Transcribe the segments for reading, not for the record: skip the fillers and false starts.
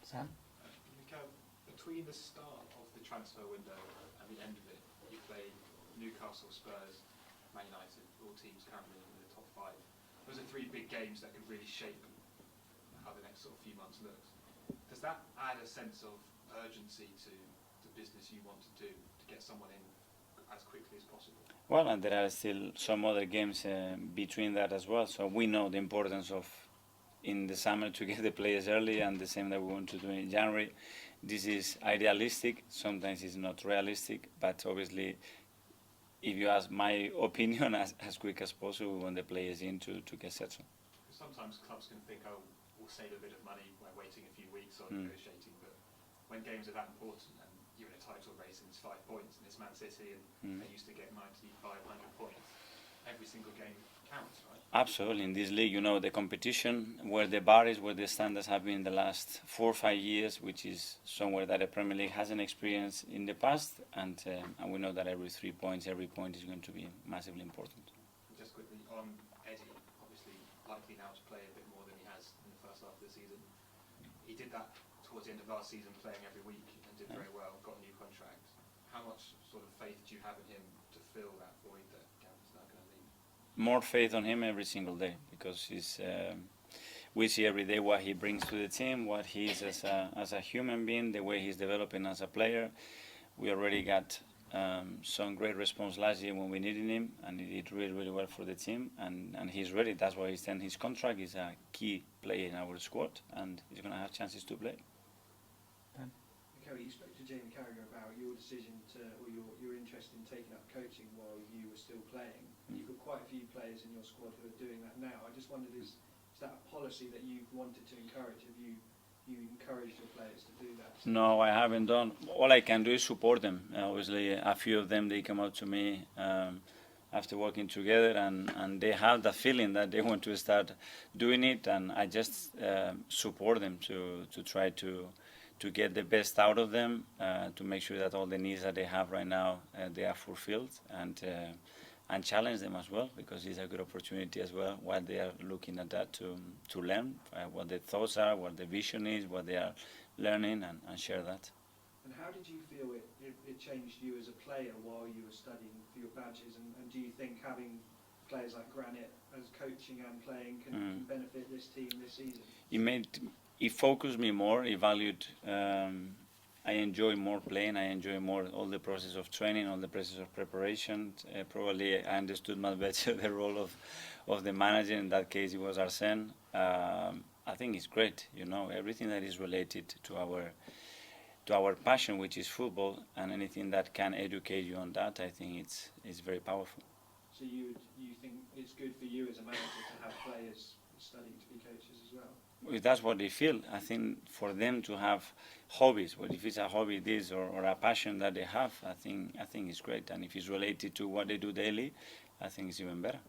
Sam? Mikel, between the start of the transfer window and the end of it, you played Newcastle, Spurs, Man United, all teams currently in the top five. Those are three big games that could really shape how the next sort of few months looks. Does that add a sense of urgency to the business you want to do to get someone in as quickly as possible? Well, and there are still some other games between that as well. So we know the importance of in the summer to get the players early, and the same that we want to do in January. This is idealistic. Sometimes it's not realistic, but obviously, if you ask my opinion, as quick as possible, we want the players in to get settled. Sometimes clubs can think, oh, we'll save a bit of money by waiting a few weeks or negotiating, but when games are that important and you're in a title race and it's 5 points and it's Man City and they used to get 95, 100 points, every single game counts, right? Absolutely. In this league, you know, the competition, where the bar is, where the standards have been in the last 4 or 5 years, which is somewhere that the Premier League hasn't experienced in the past, and we know that every 3 points, every point is going to be massively important. Just quickly on Eddie, obviously likely now to play a bit more than he has in the first half of the season. He did that towards the end of last season, playing every week and did very well, got a new contract. How much sort of faith do you have in him to fill that void that Gavin's now going to leave? More faith on him every single day, because we see every day what he brings to the team, what he is as a human being, the way he's developing as a player. We already got some great response last year when we needed him, and he did really, really well for the team, and he's ready. That's why he's in his contract. He's a key player in our squad, and he's going to have chances to play. Mikel, you spoke to Jamie Carragher about your decision to, or your interest in taking up coaching while you were still playing. You've got quite a few players in your squad who are doing that now. I just wondered, is that a policy that you've wanted to encourage? Have you encouraged your players to do that? No, I haven't done. All I can do is support them. Obviously, a few of them, they come out to me after working together, and they have the feeling that they want to start doing it, and I just support them to try to get the best out of them, to make sure that all the needs that they have right now, they are fulfilled, and challenge them as well, because it's a good opportunity as well while they are looking at that to learn what their thoughts are, what the vision is, what they are learning, and share that. And how did you feel it changed you as a player while you were studying for your badges? And do you think having players like Granit as coaching and playing can benefit this team this season? It focused me more. It valued. I enjoy more playing. I enjoy more all the process of training, all the process of preparation. Probably I understood much better the role of the manager. In that case, it was Arsene. I think it's great. You know, everything that is related to our passion, which is football, and anything that can educate you on that, I think it's very powerful. So you think it's good for you as a manager to have players studying to be coaches as well? If that's what they feel, I think for them to have hobbies, well, if it's a hobby this or a passion that they have, I think it's great. And if it's related to what they do daily, I think it's even better.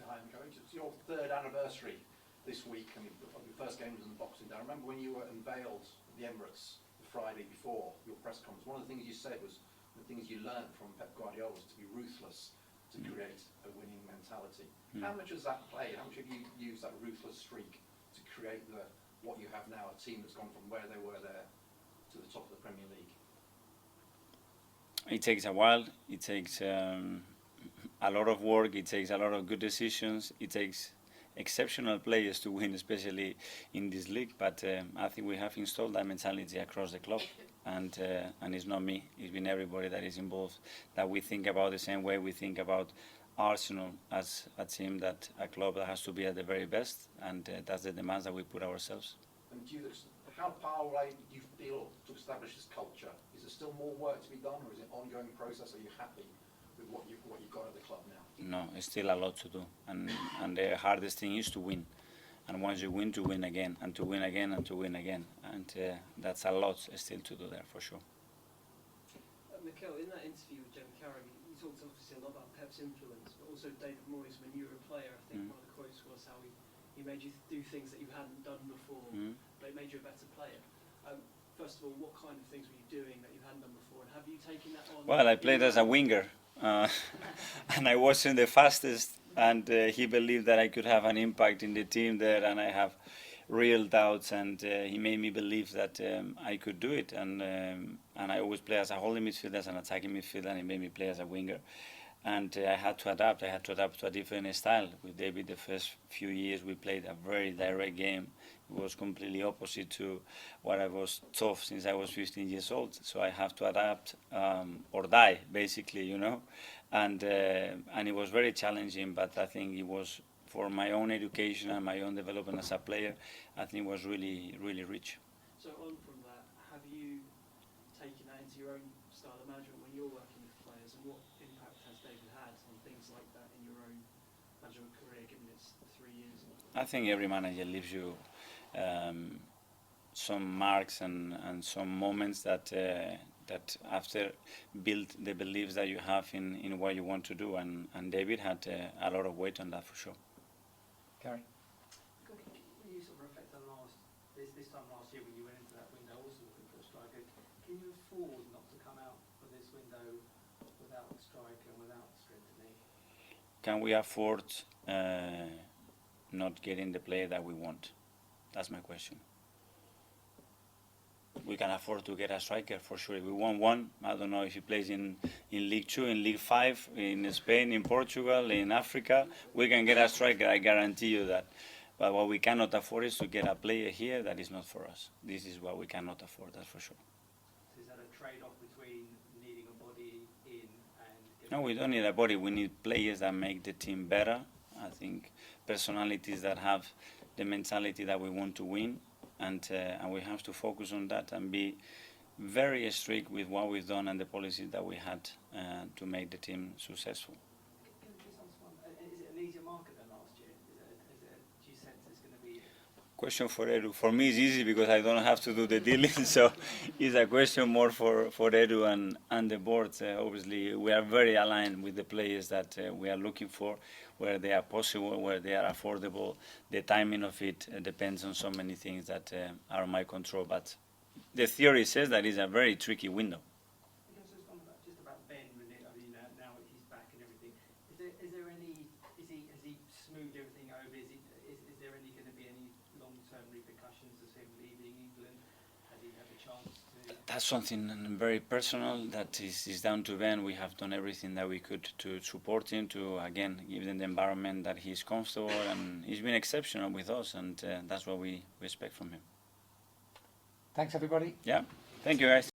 Hi, I'm going to your 3rd anniversary this week. I mean, the first game was on Boxing Day. I remember when you were unveiled at the Emirates the Friday before your press conference, one of the things you said was the things you learned from Pep Guardiola was to be ruthless, to create a winning mentality. How much has that played? How much have you used that ruthless streak to create what you have now, a team that's gone from where they were there to the top of the Premier League? It takes a while. It takes a lot of work. It takes a lot of good decisions. It takes exceptional players to win, especially in this league. But I think we have installed that mentality across the club, and it's not me. It's been everybody that is involved. That we think about the same way we think about Arsenal as a team, that a club that has to be at the very best, and that's the demands that we put ourselves. And how far away do you feel to establish this culture? Is there still more work to be done, or is it an ongoing process? Are you happy with what you've got at the club now? No, it's still a lot to do, and the hardest thing is to win. And once you win, to win again, and to win again, and to win again, and that's a lot still to do there for sure. Mikel, in that interview with Jamie Carragher, you talked obviously a lot about Pep's influence, but also David Moyes when you were a player. I think one of the quotes was how he made you do things that you hadn't done before, but it made you a better player. First of all, what kind of things were you doing that you hadn't done before, and have you taken that on? Well, I played as a winger, and I wasn't the fastest, and he believed that I could have an impact in the team there, and I have real doubts, and he made me believe that I could do it. And I always play as a holding midfielder, as an attacking midfielder, and he made me play as a winger. And I had to adapt. I had to adapt to a different style. With David, the first few years we played a very direct game. It was completely opposite to what I was taught since I was 15 years old. So I have to adapt or die, basically, you know. And it was very challenging, but I think it was, for my own education and my own development as a player, I think it was really, really rich. So on from that, have you taken that into your own style of management when you're working with players, and what impact has David had on things like that in your own management career, given it's 3 years? I think every manager leaves you some marks and some moments that that after build the beliefs that you have in what you want to do, and David had a lot of weight on that for sure. Gary? When you sort of reflect on this time last year when you went into that window also looking for a striker, can you afford not to come out of this window without a striker and without strengthening? Can we afford not getting the player that we want? That's my question. We can afford to get a striker for sure. If we want one, I don't know if he plays in League 2, in League 5, in Spain, in Portugal, in Africa, we can get a striker, I guarantee you that. But what we cannot afford is to get a player here that is not for us. This is what we cannot afford, that's for sure. So is that a trade-off between needing a body in and... No, we don't need a body. We need players that make the team better. I think personalities that have the mentality that we want to win. And we have to focus on that and be very strict with what we've done and the policies that we had to make the team successful. Can you just ask one? Is it an easier market than last year? Do you sense it's going to be... Question for Edu. For me, it's easy because I don't have to do the dealing, so it's a question more for Edu and the board. Obviously, we are very aligned with the players that we are looking for, where they are possible, where they are affordable. The timing of it depends on so many things that are in my control. But the theory says that it's a very tricky window. Just about Ben, I mean, now that he's back and everything, is there any? Has he smoothed everything over? Is there going to be any long-term repercussions of him leaving England? Has he had a chance to? That's something very personal that is down to Ben. We have done everything that we could to support him, to again give him the environment that he's comfortable, and he's been exceptional with us, and that's what we expect from him. Thanks, everybody. Yeah, thank you guys.